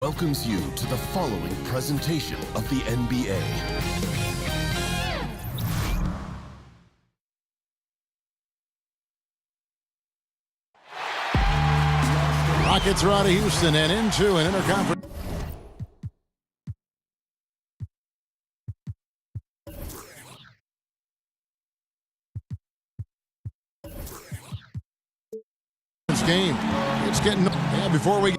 welcomes you to the following presentation of the NBA. Rockets are out of Houston and into an interconference. Game. It's getting before we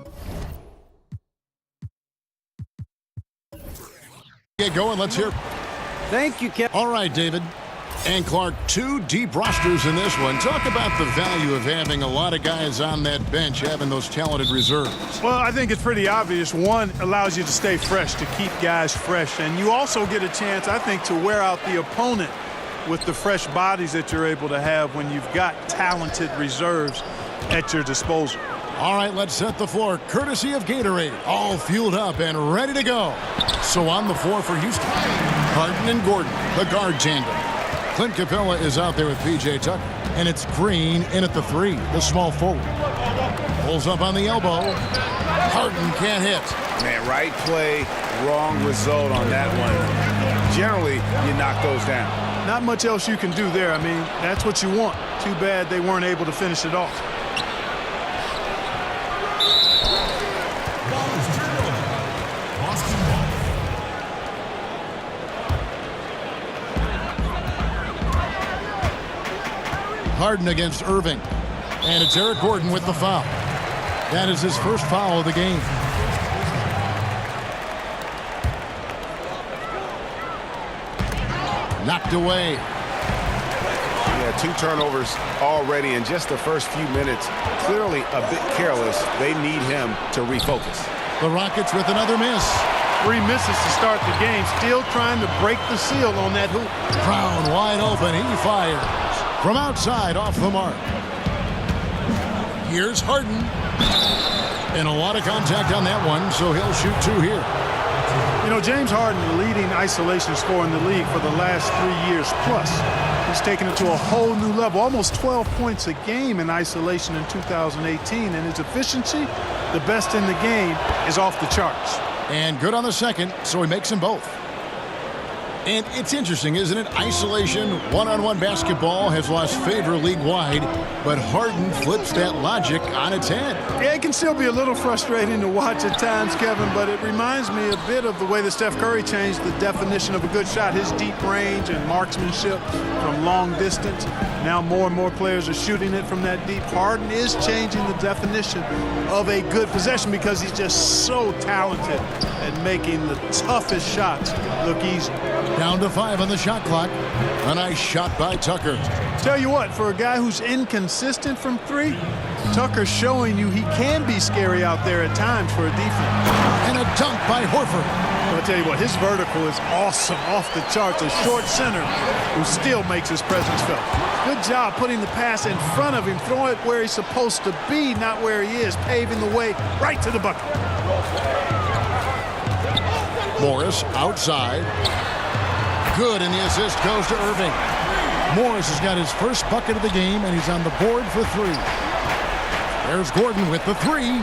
get going. Let's hear. Thank you, Kevin. All right, David and Clark, two deep rosters in this one. Talk about the value of having a lot of guys on that bench, having those talented reserves. Well, I think it's pretty obvious. One, allows you to stay fresh, to keep guys fresh. And you also get a chance, I think, to wear out the opponent with the fresh bodies that you're able to have when you've got talented reserves at your disposal. All right, let's set the floor. Courtesy of Gatorade, all fueled up and ready to go. So on the floor for Houston, Harden and Gordon, the guard tandem. Clint Capella is out there with P.J. Tucker, and it's Green in at the three, the small forward. Pulls up on the elbow. Harden can't hit. Man, right play, wrong result on that one. Generally, you knock those down. Not much else you can do there. I mean, that's what you want. Too bad they weren't able to finish it off. Harden against Irving. And it's Eric Gordon with the foul. That is his first foul of the game. Knocked away. Yeah, 2 turnovers already in just the first few minutes. Clearly a bit careless. They need him to refocus. The Rockets with another miss. 3 misses to start the game. Still trying to break the seal on that hoop. Brown wide open. He fires. From outside, off the mark. Here's Harden. And a lot of contact on that one, so he'll shoot 2 here. You know, James Harden, the leading isolation scorer in the league for the last 3 years plus. He's taken it to a whole new level, almost 12 points a game in isolation in 2018. And his efficiency, the best in the game, is off the charts. And good on the second, so he makes them both. And it's interesting, isn't it? Isolation, one-on-one basketball has lost favor league-wide, but Harden flips that logic on its head. Yeah, it can still be a little frustrating to watch at times, Kevin, but it reminds me a bit of the way that Steph Curry changed the definition of a good shot, his deep range and marksmanship from long distance. Now more and more players are shooting it from that deep. Harden is changing the definition of a good possession because he's just so talented at making the toughest shots look easy. Down to 5 on the shot clock. A nice shot by Tucker. Tell you what, for a guy who's inconsistent from 3, Tucker's showing you he can be scary out there at times for a defense. And a dunk by Horford. I'll tell you what, his vertical is awesome, off the charts. A short center who still makes his presence felt. Good job putting the pass in front of him, throwing it where he's supposed to be, not where he is, paving the way right to the bucket. Morris outside. Good, and the assist goes to Irving. Morris has got his first bucket of the game, and he's on the board for 3. There's Gordon with the 3.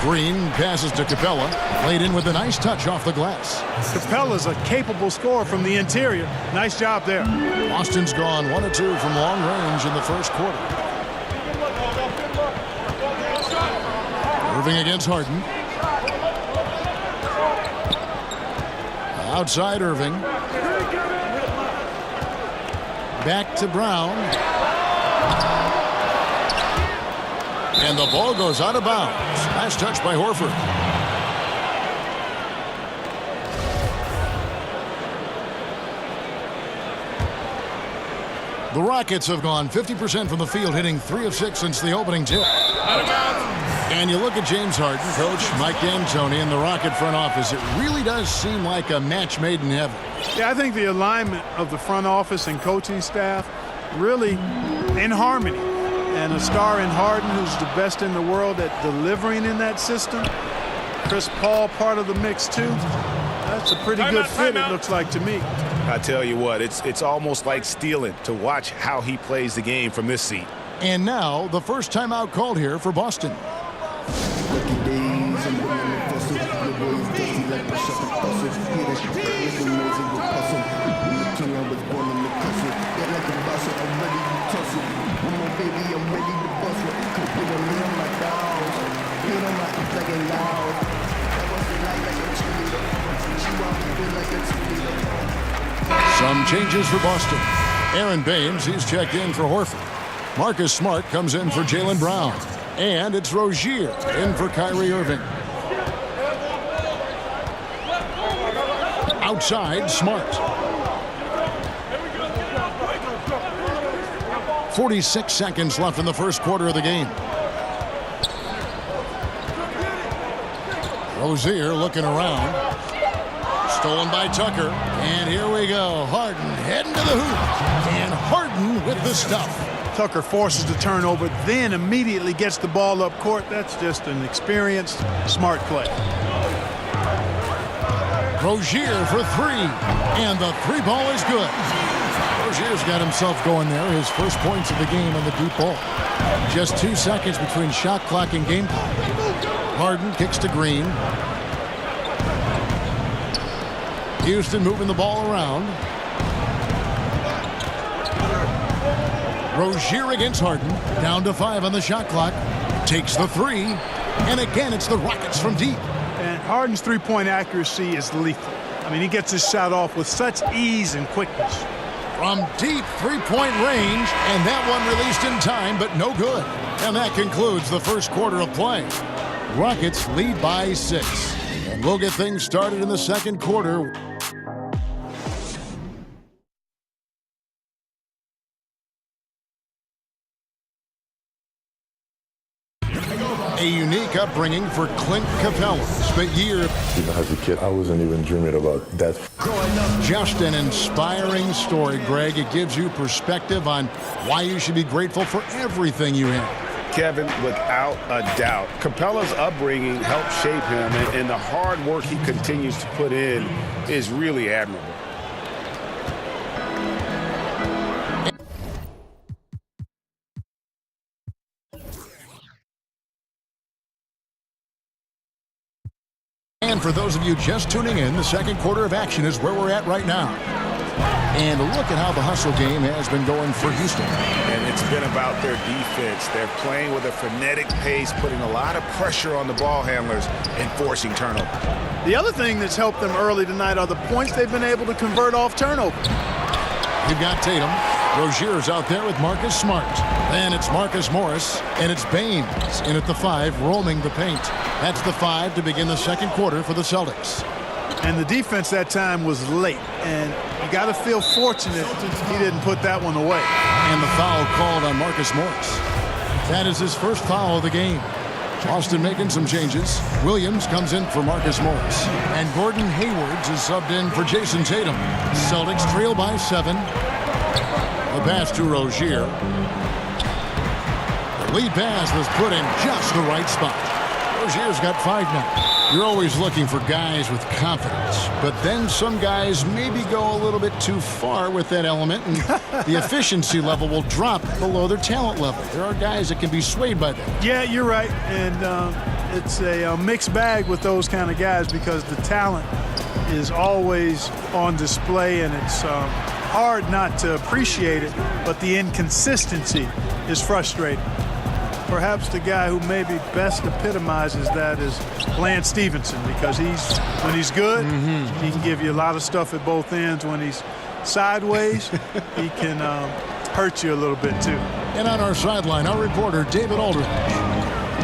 Green passes to Capella. Laid in with a nice touch off the glass. Capella's a capable scorer from the interior. Nice job there. Boston's gone 1 of 2 from long range in the first quarter. Irving against Harden. Outside Irving. Back to Brown. And the ball goes out of bounds. Nice touch by Horford. The Rockets have gone 50% from the field, hitting 3 of 6 since the opening tip. And you look at James Harden, Coach Mike D'Antoni, and the Rocket front office. It really does seem like a match made in heaven. Yeah, I think the alignment of the front office and coaching staff really in harmony. And a star in Harden who's the best in the world at delivering in that system. Chris Paul part of the mix too. That's a pretty good fit, it looks like to me. I tell you what, it's almost like stealing to watch how he plays the game from this seat. And now the first timeout called here for Boston. Lucky days and changes for Boston. Aaron Baines, he's checked in for Horford. Marcus Smart comes in for Jaylen Brown. And it's Rozier in for Kyrie Irving. Outside, Smart. 46 seconds left in the first quarter of the game. Rozier looking around. Stolen by Tucker. And here we go. Harden heading to the hoop. And Harden with the stuff. Tucker forces the turnover, then immediately gets the ball up court. That's just an experienced, smart play. Rozier for three. And the three ball is good. Rozier's got himself going there. His first points of the game on the deep ball. Just 2 seconds between shot clock and game clock. Harden kicks to Green. Houston moving the ball around. Rozier against Harden. Down to 5 on the shot clock. Takes the three. And again, it's the Rockets from deep. And Harden's three-point accuracy is lethal. I mean, he gets his shot off with such ease and quickness. From deep three-point range. And that one released in time, but no good. And that concludes the first quarter of play. Rockets lead by 6. And we'll get things started in the second quarter. A unique upbringing for Clint Capella. Spent years. Even as a kid, I wasn't even dreaming about that. Just an inspiring story, Greg. It gives you perspective on why you should be grateful for everything you have. Kevin, without a doubt, Capella's upbringing helped shape him, and the hard work he continues to put in is really admirable. And for those of you just tuning in, the second quarter of action is where we're at right now. And look at how the hustle game has been going for Houston. And it's been about their defense. They're playing with a frenetic pace, putting a lot of pressure on the ball handlers and forcing turnovers. The other thing that's helped them early tonight are the points they've been able to convert off turnover. You've got Tatum. Rozier's out there with Marcus Smart. Then it's Marcus Morris, and it's Baines in at the 5, roaming the paint. That's the 5 to begin the second quarter for the Celtics. And the defense that time was late, and you got to feel fortunate he didn't put that one away. And the foul called on Marcus Morris. That is his first foul of the game. Boston making some changes. Williams comes in for Marcus Morris. And Gordon Haywards is subbed in for Jason Tatum. Celtics trail by 7. The pass to Rozier. The lead pass was put in just the right spot. Rozier's got 5 now. You're always looking for guys with confidence, but then some guys maybe go a little bit too far with that element, and the efficiency level will drop below their talent level. There are guys that can be swayed by that. Yeah, you're right, and it's a mixed bag with those kind of guys because the talent is always on display, and it's hard not to appreciate it, but the inconsistency is frustrating. Perhaps the guy who maybe best epitomizes that is Lance Stevenson, because when he's good, he can give you a lot of stuff at both ends. When he's sideways, he can hurt you a little bit too. And on our sideline, our reporter David Aldridge.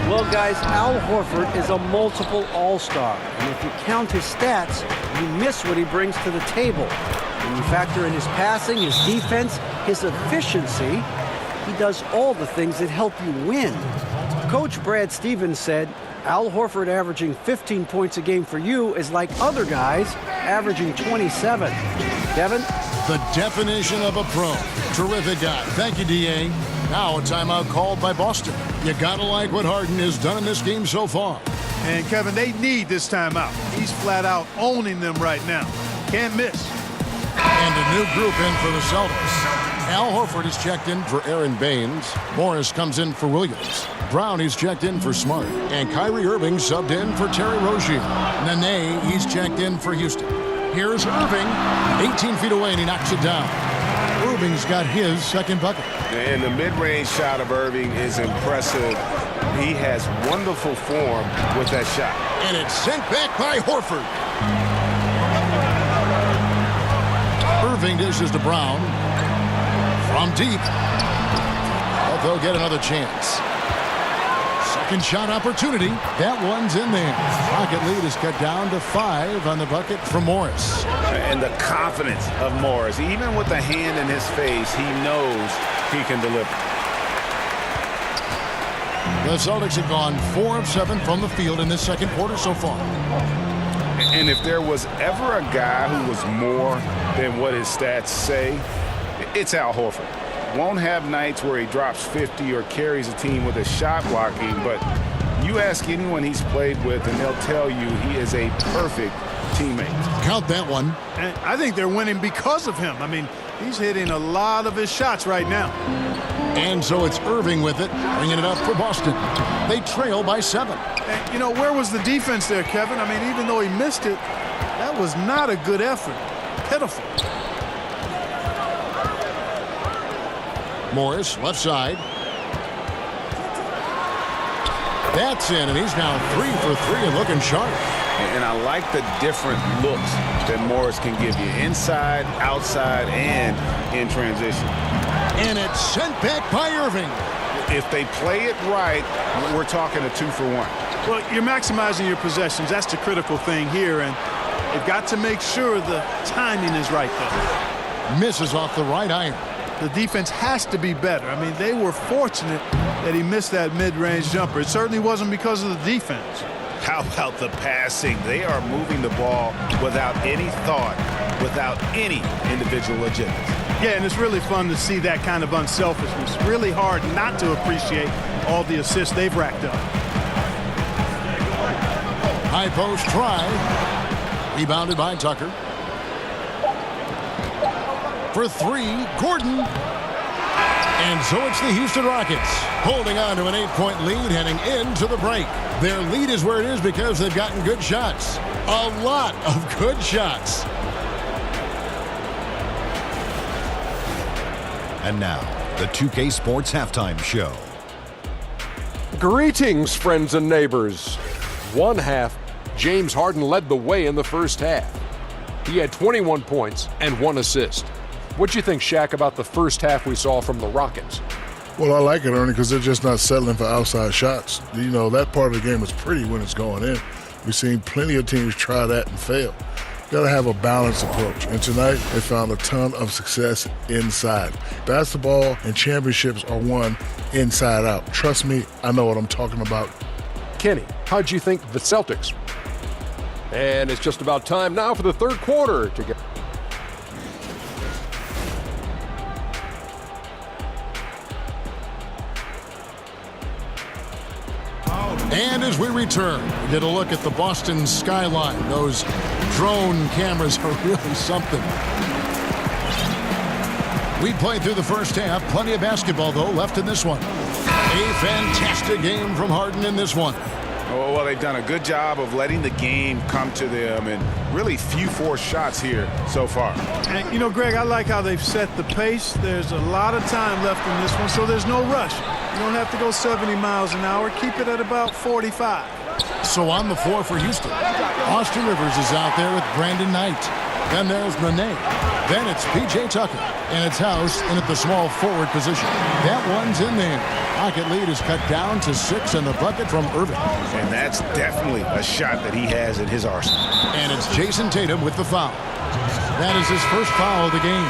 Well, guys, Al Horford is a multiple all-star, and if you count his stats, you miss what he brings to the table. When you factor in his passing, his defense, his efficiency, he does all the things that help you win. Coach Brad Stevens said, Al Horford averaging 15 points a game for you is like other guys averaging 27. Kevin? The definition of a pro. Terrific guy. Thank you, D.A. Now a timeout called by Boston. You gotta like what Harden has done in this game so far. And Kevin, they need this timeout. He's flat out owning them right now. Can't miss. And a new group in for the Celtics. Al Horford is checked in for Aaron Baines. Morris comes in for Williams. Brown is checked in for Smart. And Kyrie Irving subbed in for Terry Rozier. Nene, he's checked in for Houston. Here's Irving, 18 feet away, and he knocks it down. Irving's got his second bucket. And the mid-range shot of Irving is impressive. He has wonderful form with that shot. And it's sent back by Horford. Irving dishes to Brown. From deep. But they'll get another chance. Second shot opportunity. That one's in there. Rocket lead is cut down to 5 on the bucket from Morris. And the confidence of Morris. Even with the hand in his face, he knows he can deliver. The Celtics have gone 4 of 7 from the field in this second quarter so far. And if there was ever a guy who was more than what his stats say, it's Al Horford. Won't have nights where he drops 50 or carries a team with his shot blocking, but you ask anyone he's played with and they'll tell you he is a perfect teammate. Count that one. And I think they're winning because of him. I mean, he's hitting a lot of his shots right now. And so it's Irving with it, bringing it up for Boston. They trail by 7. And, you know, where was the defense there, Kevin? I mean, even though he missed it, that was not a good effort. Pitiful. Morris, left side. That's in, and he's now 3 for 3 and looking sharp. And I like the different looks that Morris can give you. Inside, outside, and in transition. And it's sent back by Irving. If they play it right, we're talking a 2 for 1. Well, you're maximizing your possessions. That's the critical thing here, and you've got to make sure the timing is right there. Misses off the right iron. The defense has to be better. I mean, they were fortunate that he missed that mid-range jumper. It certainly wasn't because of the defense. How about the passing? They are moving the ball without any thought, without any individual agenda. Yeah, and it's really fun to see that kind of unselfishness. Really hard not to appreciate all the assists they've racked up. High post try. Rebounded by Tucker. For 3, Gordon. And so it's the Houston Rockets holding on to an 8-point lead heading into the break. Their lead is where it is because they've gotten good shots. A lot of good shots. And now, the 2K Sports Halftime Show. Greetings, friends and neighbors. One half, James Harden led the way in the first half. He had 21 points and 1 assist. What'd you think, Shaq, about the first half we saw from the Rockets? Well, I like it, Ernie, because they're just not settling for outside shots. You know, that part of the game is pretty when it's going in. We've seen plenty of teams try that and fail. Got to have a balanced approach. And tonight, they found a ton of success inside. Basketball and championships are won inside out. Trust me, I know what I'm talking about. Kenny, how'd you think the Celtics? And it's just about time now for the third quarter to get. And as we return, we get a look at the Boston skyline. Those drone cameras are really something. We played through the first half. Plenty of basketball, though, left in this one. A fantastic game from Harden in this one. Oh, well, they've done a good job of letting the game come to them, and really few forced shots here so far. And, you know, Greg, I like how they've set the pace. There's a lot of time left in this one, so there's no rush. You don't have to go 70 miles an hour. Keep it at about 45. So on the floor for Houston, Austin Rivers is out there with Brandon Knight. Then there's Nene. Then it's P.J. Tucker. And it's House in at the small forward position. That one's in there. Rocket lead is cut down to 6 and the bucket from Irving. And that's definitely a shot that he has in his arsenal. And it's Jason Tatum with the foul. That is his first foul of the game.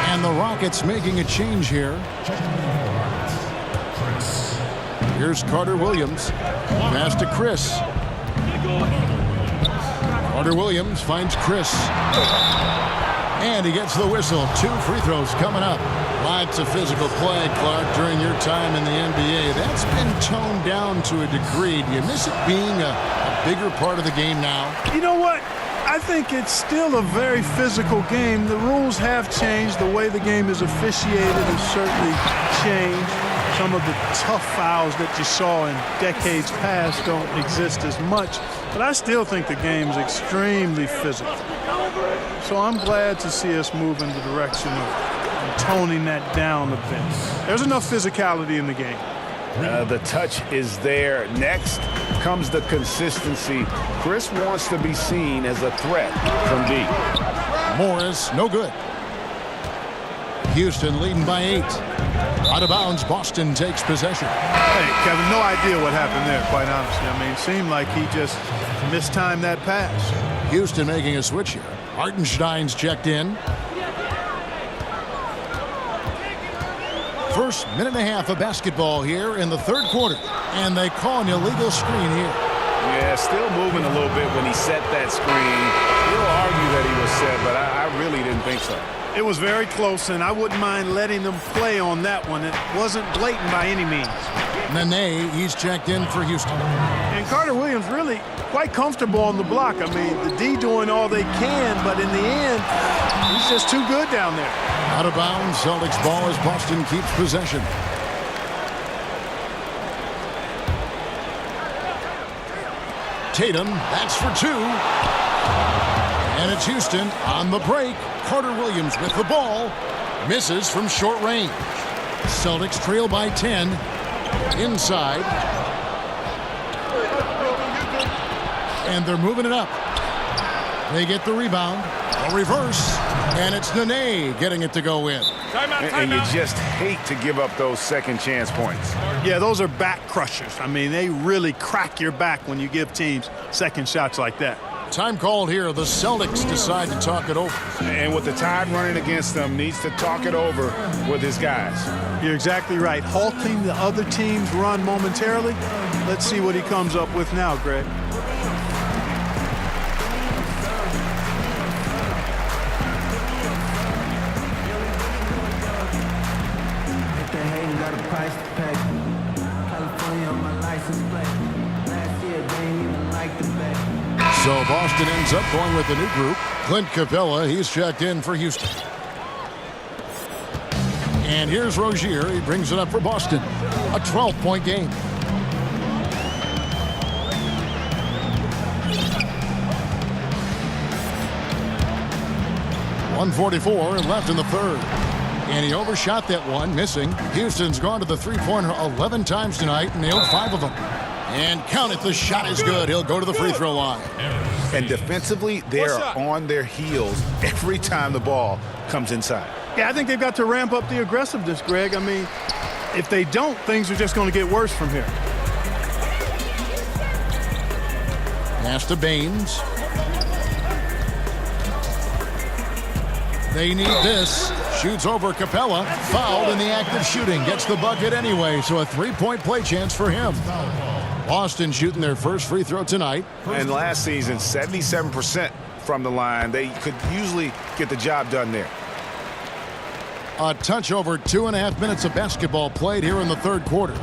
And the Rockets making a change here. Here's Carter Williams. Pass to Chris. Carter Williams finds Chris. And he gets the whistle. 2 free throws coming up. Lots of physical play, Clark, during your time in the NBA. That's been toned down to a degree. Do you miss it being a bigger part of the game now? You know what? I think it's still a very physical game. The rules have changed. The way the game is officiated has certainly changed. Some of the tough fouls that you saw in decades past don't exist as much. But I still think the game is extremely physical. So I'm glad to see us move in the direction of toning that down a bit. There's enough physicality in the game. The touch is there. Next comes the consistency. Chris wants to be seen as a threat from deep. Morris, no good. Houston leading by 8. Out of bounds, Boston takes possession. Hey, Kevin, no idea what happened there, quite honestly. I mean, it seemed like he just mistimed that pass. Houston making a switch here. Hartenstein's checked in. First minute and a half of basketball here in the third quarter. And they call an illegal screen here. Yeah, still moving a little bit when he set that screen. He'll argue that he was set, but I really didn't think so. It was very close, and I wouldn't mind letting them play on that one. It wasn't blatant by any means. Nene, he's checked in for Houston. And Carter Williams really quite comfortable on the block. I mean, the D doing all they can, but in the end, he's just too good down there. Out of bounds, Celtics ball as Boston keeps possession. Tatum, that's for 2. And it's Houston on the break. Carter Williams with the ball. Misses from short range. Celtics trail by 10. Inside. And they're moving it up. They get the rebound. A reverse. And it's Nene getting it to go in. And you just hate to give up those second chance points. Yeah, those are back crushers. I mean, they really crack your back when you give teams second shots like that. Time called here. The Celtics decide to talk it over. And with the tide running against them, needs to talk it over with his guys. You're exactly right. Halting the other team's run momentarily. Let's see what he comes up with now, Greg. So Boston ends up going with the new group. Clint Capella, he's checked in for Houston. And here's Rozier. He brings it up for Boston. A 12-point game. .144 left in the third. And he overshot that one, missing. Houston's gone to the three-pointer 11 times tonight, nailed 5 of them. And count it, the shot is good. He'll go to the free throw line. And defensively, they are on their heels every time the ball comes inside. Yeah, I think they've got to ramp up the aggressiveness, Greg. I mean, if they don't, things are just going to get worse from here. Pass to Baines. They need this. Shoots over Capella. Fouled in the act of shooting. Gets the bucket anyway, so a three-point play chance for him. Boston shooting their first free throw tonight. And last season, 77% from the line. They could usually get the job done there. A touch over 2.5 minutes of basketball played here in the third quarter.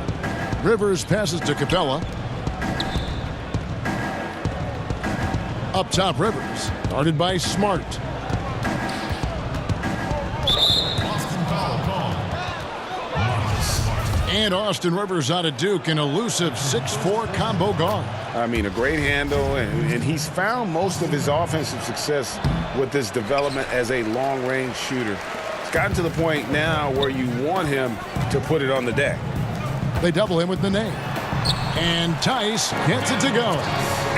Rivers passes to Capella. Up top, Rivers. Guarded by Smart. And Austin Rivers out of Duke, an elusive 6'4" combo guard. I mean, a great handle, and he's found most of his offensive success with this development as a long-range shooter. It's gotten to the point now where you want him to put it on the deck. They double him with Nene. And Tice gets it to go.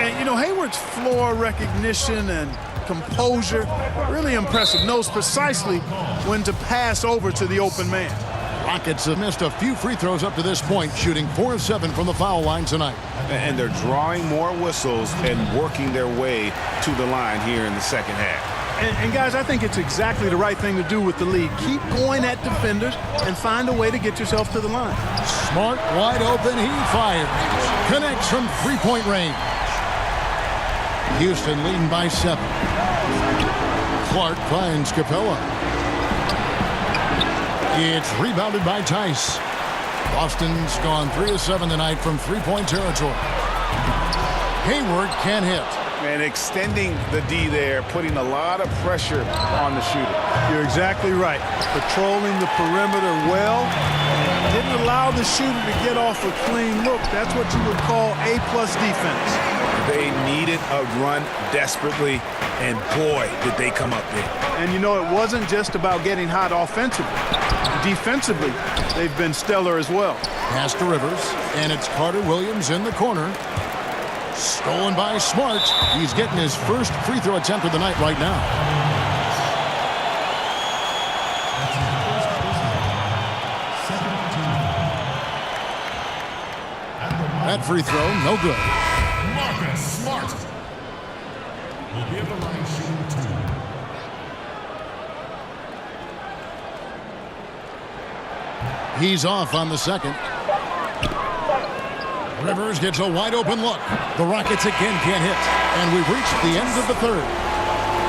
And, you know, Hayward's floor recognition and composure, really impressive. Knows precisely when to pass over to the open man. Rockets have missed a few free throws up to this point, shooting 4 of 7 from the foul line tonight. And they're drawing more whistles and working their way to the line here in the second half. And guys, I think it's exactly the right thing to do with the lead. Keep going at defenders and find a way to get yourself to the line. Smart, wide open, he fires. Connects from three-point range. Houston leading by 7. Clark finds Capella. It's rebounded by Tice. Boston's gone 3 of 7 tonight from three-point territory. Hayward can't hit. And extending the D there, putting a lot of pressure on the shooter. You're exactly right. Patrolling the perimeter well. Didn't allow the shooter to get off a clean look. That's what you would call A-plus defense. They needed a run desperately, and boy, did they come up big. And you know, it wasn't just about getting hot offensively. Defensively, they've been stellar as well. Pass to Rivers, and it's Carter Williams in the corner. Stolen by Smart. He's getting his first free throw attempt of the night right now. That free throw, no good. Marcus Smart will be at the line shooting 2. He's off on the second. Rivers gets a wide open look. The Rockets again can't hit. And we've reached the end of the third.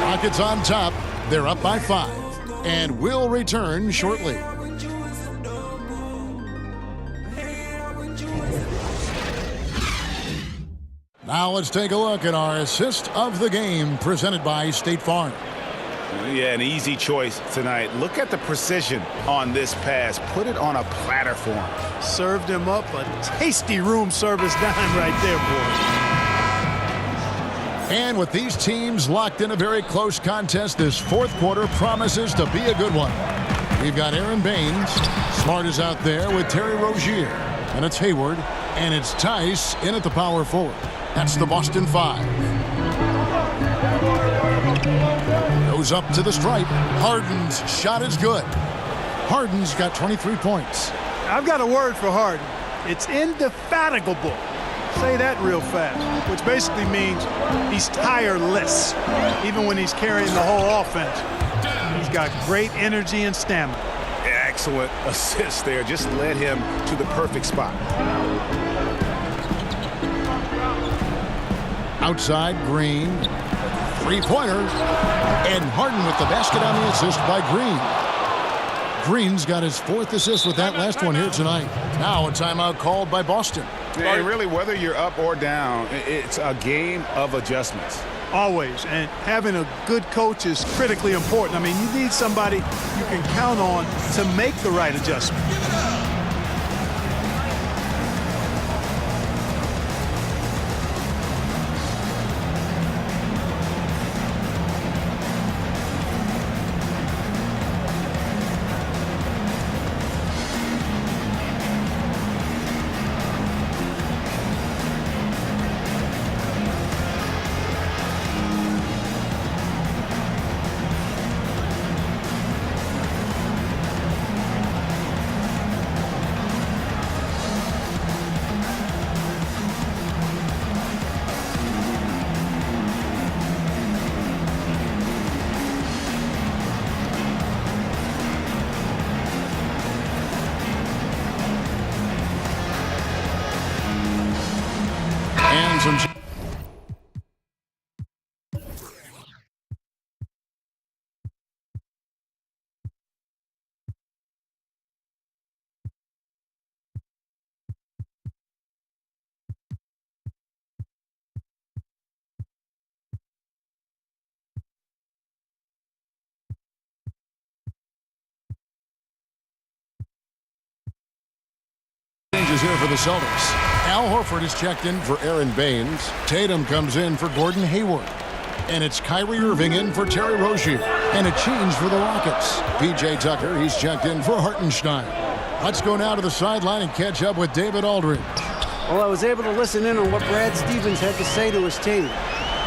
Rockets on top. They're up by 5. And will return shortly. Now let's take a look at our assist of the game presented by State Farm. Yeah, an easy choice tonight. Look at the precision on this pass. Put it on a platter for him. Served him up a tasty room service dime right there, boy. And with these teams locked in a very close contest, this fourth quarter promises to be a good one. We've got Aaron Baines. Smart is out there with Terry Rozier. And it's Hayward. And it's Tice in at the power forward. That's the Boston 5. Goes up to the stripe. Harden's shot is good. Harden's got 23 points. I've got a word for Harden. It's indefatigable. Say that real fast, which basically means he's tireless, even when he's carrying the whole offense. He's got great energy and stamina. Excellent assist there. Just led him to the perfect spot. Outside, Green. Three-pointer. And Harden with the basket on the assist by Green. Green's got his 4th assist with that last one here tonight. Now a timeout called by Boston. And really, whether you're up or down, it's a game of adjustments. Always. And having a good coach is critically important. I mean, you need somebody you can count on to make the right adjustment. Changes here for the Celtics. Al Horford is checked in for Aaron Baines. Tatum comes in for Gordon Hayward. And it's Kyrie Irving in for Terry Rozier. And a change for the Rockets. P.J. Tucker, he's checked in for Hartenstein. Let's go now to the sideline and catch up with David Aldridge. Well, I was able to listen in on what Brad Stevens had to say to his team.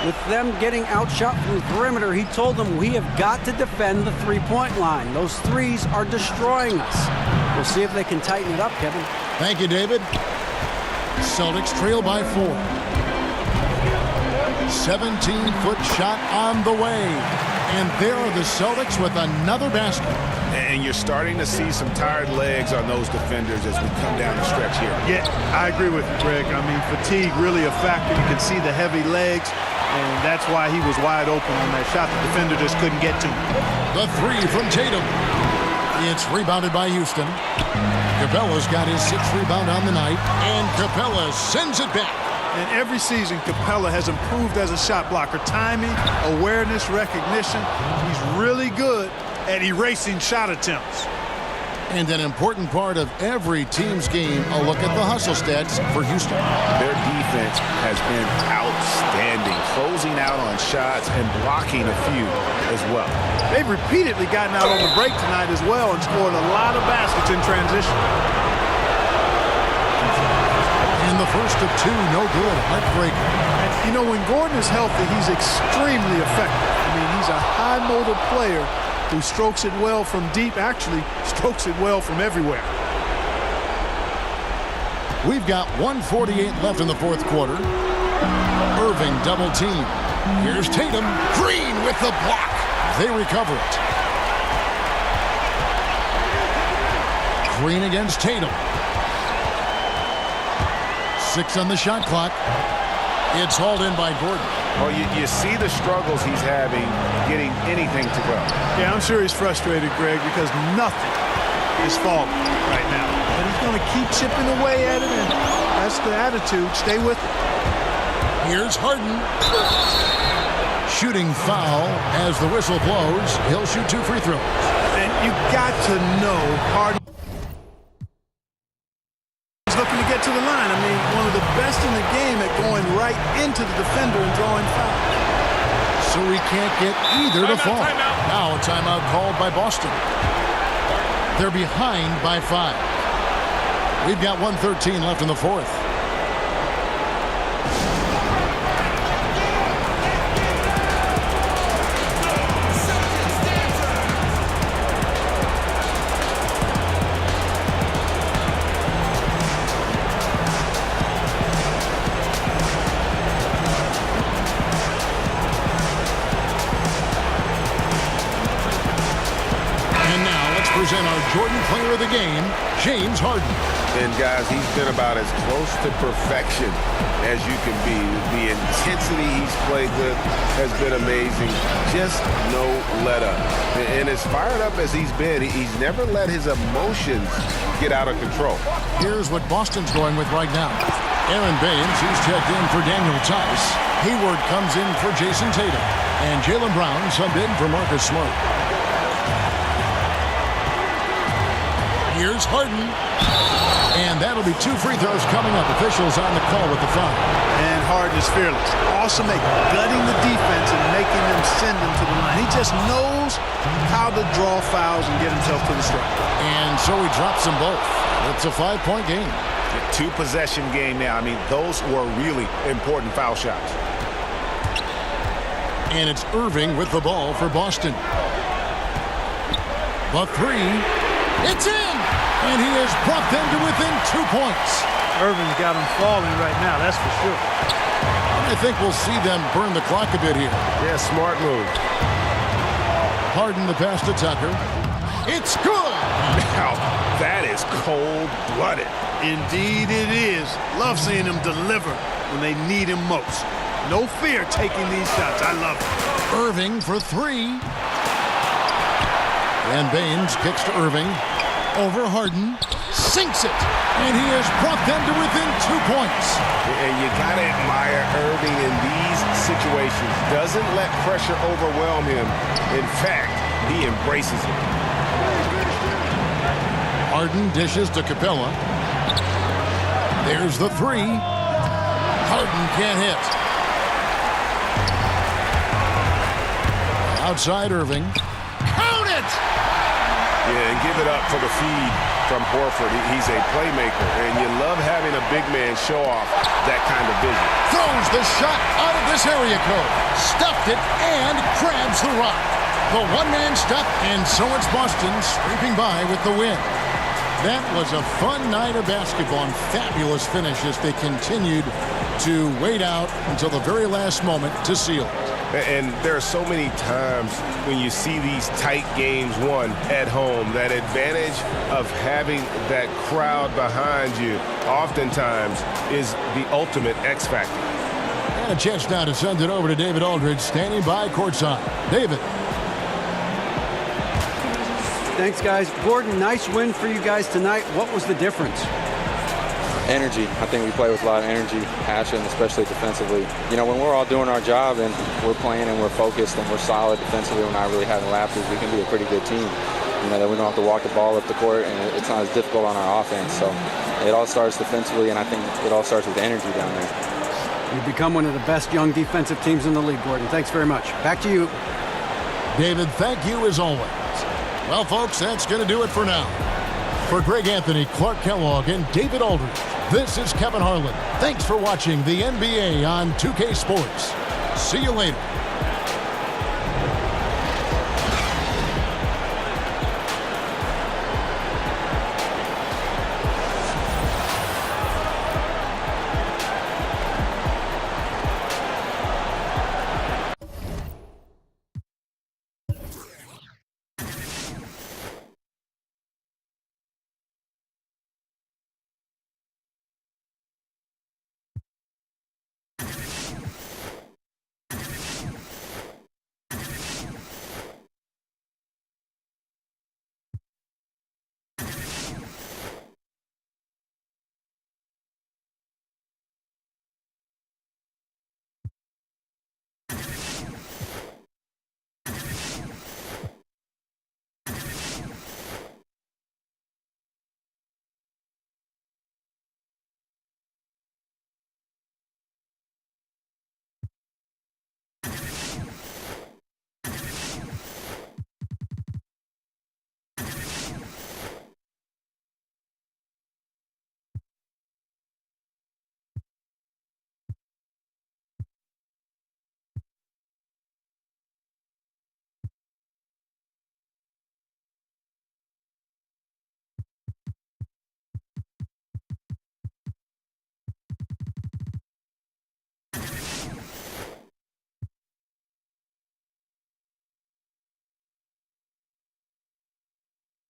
With them getting outshot from the perimeter, he told them, we have got to defend the three-point line. Those threes are destroying us. We'll see if they can tighten it up, Kevin. Thank you, David. Celtics trail by 4. 17-foot shot on the way. And there are the Celtics with another basket. And you're starting to see some tired legs on those defenders as we come down the stretch here. Yeah, I agree with you, Greg. I mean, fatigue really a factor. You can see the heavy legs, and that's why he was wide open on that shot. The defender just couldn't get to him. The 3 from Tatum. It's rebounded by Houston. Capella's got his 6th rebound on the night, and Capella sends it back. And every season, Capella has improved as a shot blocker. Timing, awareness, recognition. He's really good at erasing shot attempts. And an important part of every team's game, a look at the hustle stats for Houston. Their defense has been outstanding, closing out on shots and blocking a few as well. They've repeatedly gotten out on the break tonight as well and scored a lot of baskets in transition. And the first of 2, no good. Heartbreaker. And, you know, when Gordon is healthy, he's extremely effective. I mean, he's a high-motor player who strokes it well from deep, actually strokes it well from everywhere. We've got 1:48 left in the fourth quarter. Irving double team. Here's Tatum. Green with the block. They recover it. Green against Tatum. 6 on the shot clock. It's hauled in by Gordon. Well, you see the struggles he's having getting anything to go. Yeah, I'm sure he's frustrated, Greg, because nothing is falling right now. But he's going to keep chipping away at it, and that's the attitude. Stay with it. Here's Harden. Shooting foul as the whistle blows. He'll shoot 2 free throws. And you got to know Harden is looking to get to the line. I mean, one of the best in the game at going right into the defender and drawing fouls. So he can't get either to fall. Now a timeout called by Boston. They're behind by 5. We've got 1:13 left in the fourth. Present our Jordan player of the game, James Harden. And guys, he's been about as close to perfection as you can be. The intensity he's played with has been amazing. Just no let up. And as fired up as he's been, he's never let his emotions get out of control. Here's what Boston's going with right now. Aaron Baines, he's checked in for Daniel Tice. Hayward comes in for Jason Tatum. And Jaylen Brown subbed in for Marcus Smart. Here's Harden. And that'll be 2 free throws coming up. Officials on the call with the foul. And Harden is fearless. Awesome at gutting the defense and making them send them to the line. He just knows how to draw fouls and get himself to the stripe. And so he drops them both. It's a 5-point game. A 2-possession game now. I mean, those were really important foul shots. And it's Irving with the ball for Boston. The 3. It's in! And he has brought them to within 2 points. Irving's got them falling right now, that's for sure. I think we'll see them burn the clock a bit here. Yeah, smart move. Harden the pass to Tucker. It's good! Now, that is cold-blooded. Indeed it is. Love seeing him deliver when they need him most. No fear taking these shots. I love it. Irving for 3. And Baines kicks to Irving. Over Harden. Sinks it. And he has brought them to within 2 points. And you got to admire Irving in these situations. Doesn't let pressure overwhelm him. In fact, he embraces it. Harden dishes to Capella. There's the 3. Harden can't hit. Outside Irving. Count it! Yeah, and give it up for the feed from Horford. He's a playmaker, and you love having a big man show off that kind of vision. Throws the shot out of this area code. Stuffed it and grabs the rock. The one-man stop, and so it's Boston scraping by with the win. That was a fun night of basketball and fabulous finish as they continued to wait out until the very last moment to seal it. And there are so many times when you see these tight games won at home, that advantage of having that crowd behind you oftentimes is the ultimate X factor. And a chance now to send it over to David Aldridge, standing by courtside. David. Thanks, guys. Gordon, nice win for you guys tonight. What was the difference? Energy. I think we play with a lot of energy, passion, especially defensively. You know, when we're all doing our job and we're playing and we're focused and we're solid defensively, we're not really having lapses, we can be a pretty good team. You know, that we don't have to walk the ball up the court, and it's not as difficult on our offense. So it all starts defensively, and I think it all starts with energy down there. You've become one of the best young defensive teams in the league, Gordon. Thanks very much. Back to you. David, thank you as always. Well, folks, that's going to do it for now. For Greg Anthony, Clark Kellogg, and David Aldridge, this is Kevin Harlan. Thanks for watching the NBA on 2K Sports. See you later.